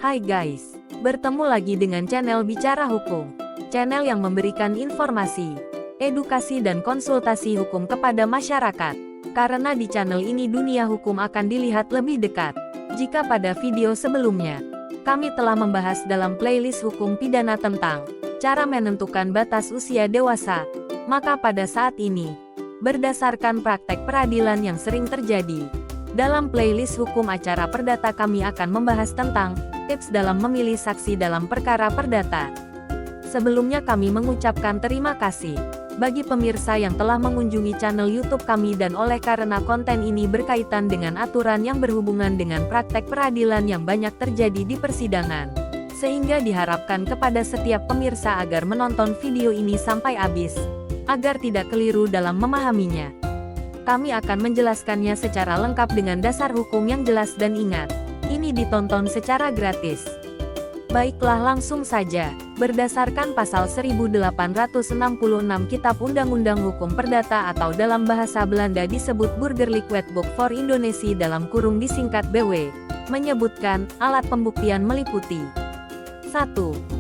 Hai guys, bertemu lagi dengan channel Bicara Hukum. Channel yang memberikan informasi, edukasi dan konsultasi hukum kepada masyarakat. Karena di channel ini dunia hukum akan dilihat lebih dekat. Jika pada video sebelumnya, kami telah membahas dalam playlist hukum pidana tentang cara menentukan batas usia dewasa, maka pada saat ini, berdasarkan praktek peradilan yang sering terjadi, dalam playlist hukum acara perdata kami akan membahas tentang tips dalam memilih saksi dalam perkara perdata. Sebelumnya kami mengucapkan terima kasih bagi pemirsa yang telah mengunjungi channel YouTube kami dan oleh karena konten ini berkaitan dengan aturan yang berhubungan dengan praktek peradilan yang banyak terjadi di persidangan. Sehingga diharapkan kepada setiap pemirsa agar menonton video ini sampai habis, agar tidak keliru dalam memahaminya. Kami akan menjelaskannya secara lengkap dengan dasar hukum yang jelas dan ingat, ini ditonton secara gratis. Baiklah langsung saja, berdasarkan pasal 1866 Kitab Undang-Undang Hukum Perdata atau dalam bahasa Belanda disebut Burgerlijk Wetboek voor Indonesia dalam kurung disingkat BW, menyebutkan, alat pembuktian meliputi 1.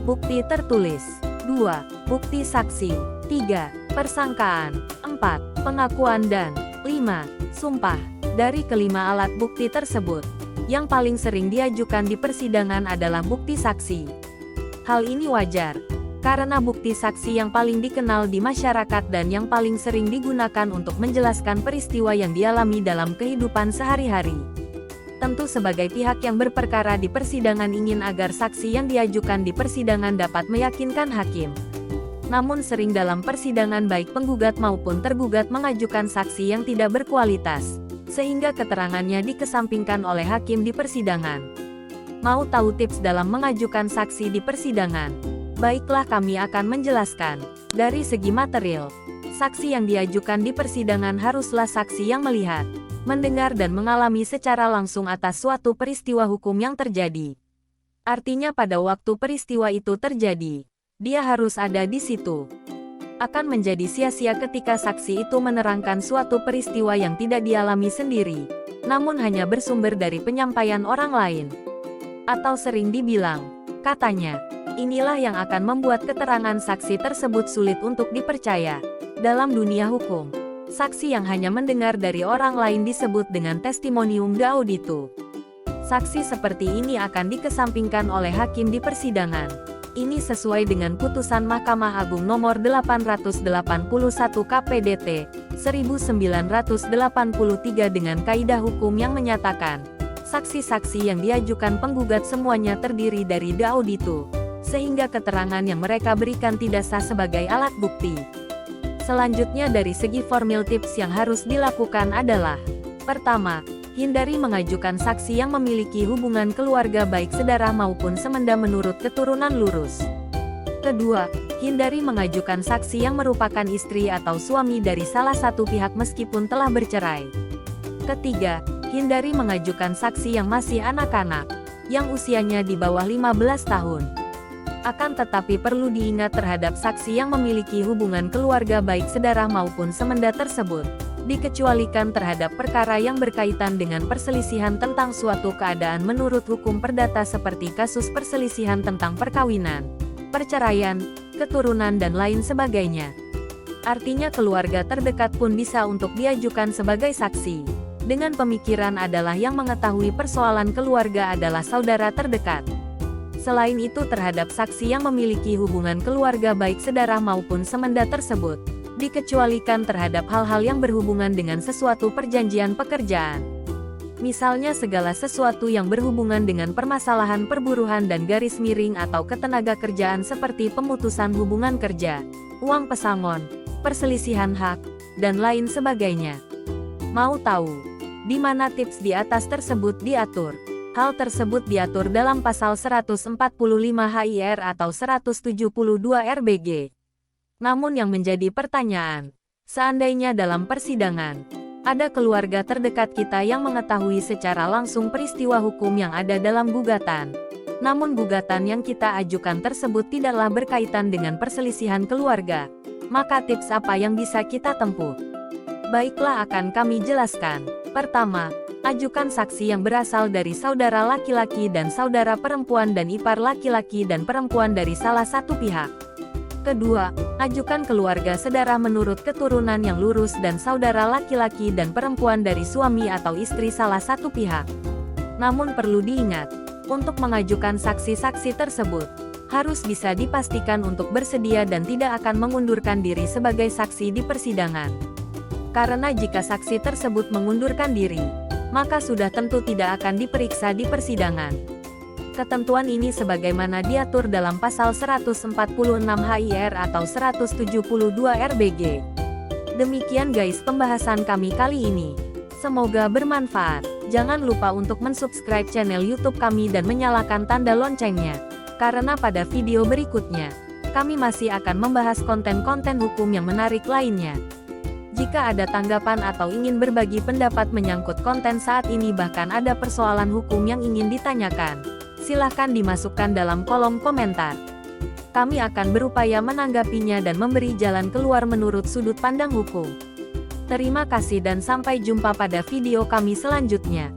Bukti tertulis 2. Bukti saksi 3. Persangkaan 4. Pengakuan dan 5. Sumpah. Dari kelima alat bukti tersebut, yang paling sering diajukan di persidangan adalah bukti saksi. Hal ini wajar, karena bukti saksi yang paling dikenal di masyarakat dan yang paling sering digunakan untuk menjelaskan peristiwa yang dialami dalam kehidupan sehari-hari. Tentu sebagai pihak yang berperkara di persidangan ingin agar saksi yang diajukan di persidangan dapat meyakinkan hakim. Namun sering dalam persidangan baik penggugat maupun tergugat mengajukan saksi yang tidak berkualitas, sehingga keterangannya dikesampingkan oleh hakim di persidangan. Mau tahu tips dalam mengajukan saksi di persidangan? Baiklah kami akan menjelaskan. Dari segi material, saksi yang diajukan di persidangan haruslah saksi yang melihat, mendengar dan mengalami secara langsung atas suatu peristiwa hukum yang terjadi. Artinya pada waktu peristiwa itu terjadi, dia harus ada di situ. Akan menjadi sia-sia ketika saksi itu menerangkan suatu peristiwa yang tidak dialami sendiri, namun hanya bersumber dari penyampaian orang lain. Atau sering dibilang, katanya, inilah yang akan membuat keterangan saksi tersebut sulit untuk dipercaya. Dalam dunia hukum, saksi yang hanya mendengar dari orang lain disebut dengan testimonium daudito. Saksi seperti ini akan dikesampingkan oleh hakim di persidangan. Ini sesuai dengan putusan Mahkamah Agung nomor 881 KPDT 1983 dengan kaidah hukum yang menyatakan, saksi-saksi yang diajukan penggugat semuanya terdiri dari daudito, sehingga keterangan yang mereka berikan tidak sah sebagai alat bukti. Selanjutnya dari segi formil tips yang harus dilakukan adalah, pertama, hindari mengajukan saksi yang memiliki hubungan keluarga baik sedarah maupun semenda menurut keturunan lurus. Kedua, hindari mengajukan saksi yang merupakan istri atau suami dari salah satu pihak meskipun telah bercerai. Ketiga, hindari mengajukan saksi yang masih anak-anak, yang usianya di bawah 15 tahun. Akan tetapi perlu diingat terhadap saksi yang memiliki hubungan keluarga baik sedarah maupun semenda tersebut, dikecualikan terhadap perkara yang berkaitan dengan perselisihan tentang suatu keadaan menurut hukum perdata seperti kasus perselisihan tentang perkawinan, perceraian, keturunan dan lain sebagainya. Artinya keluarga terdekat pun bisa untuk diajukan sebagai saksi, dengan pemikiran adalah yang mengetahui persoalan keluarga adalah saudara terdekat. Selain itu terhadap saksi yang memiliki hubungan keluarga baik sedarah maupun semenda tersebut, dikecualikan terhadap hal-hal yang berhubungan dengan sesuatu perjanjian pekerjaan. Misalnya segala sesuatu yang berhubungan dengan permasalahan perburuhan dan garis miring atau ketenaga kerjaan seperti pemutusan hubungan kerja, uang pesangon, perselisihan hak, dan lain sebagainya. Mau tahu di mana tips di atas tersebut diatur? Hal tersebut diatur dalam pasal 145 HIR atau 172 RBG. Namun yang menjadi pertanyaan, seandainya dalam persidangan, ada keluarga terdekat kita yang mengetahui secara langsung peristiwa hukum yang ada dalam gugatan, namun gugatan yang kita ajukan tersebut tidaklah berkaitan dengan perselisihan keluarga, maka tips apa yang bisa kita tempuh? Baiklah akan kami jelaskan. Pertama, Ajukan saksi yang berasal dari saudara laki-laki dan saudara perempuan dan ipar laki-laki dan perempuan dari salah satu pihak. Kedua, ajukan keluarga saudara menurut keturunan yang lurus dan saudara laki-laki dan perempuan dari suami atau istri salah satu pihak. Namun perlu diingat, untuk mengajukan saksi-saksi tersebut, harus bisa dipastikan untuk bersedia dan tidak akan mengundurkan diri sebagai saksi di persidangan. Karena jika saksi tersebut mengundurkan diri, maka sudah tentu tidak akan diperiksa di persidangan. Ketentuan ini sebagaimana diatur dalam pasal 146 HIR atau 172 RBG. Demikian guys pembahasan kami kali ini. Semoga bermanfaat. Jangan lupa untuk mensubscribe channel YouTube kami dan menyalakan tanda loncengnya. Karena pada video berikutnya, kami masih akan membahas konten-konten hukum yang menarik lainnya. Jika ada tanggapan atau ingin berbagi pendapat menyangkut konten saat ini bahkan ada persoalan hukum yang ingin ditanyakan, silahkan dimasukkan dalam kolom komentar. Kami akan berupaya menanggapinya dan memberi jalan keluar menurut sudut pandang hukum. Terima kasih dan sampai jumpa pada video kami selanjutnya.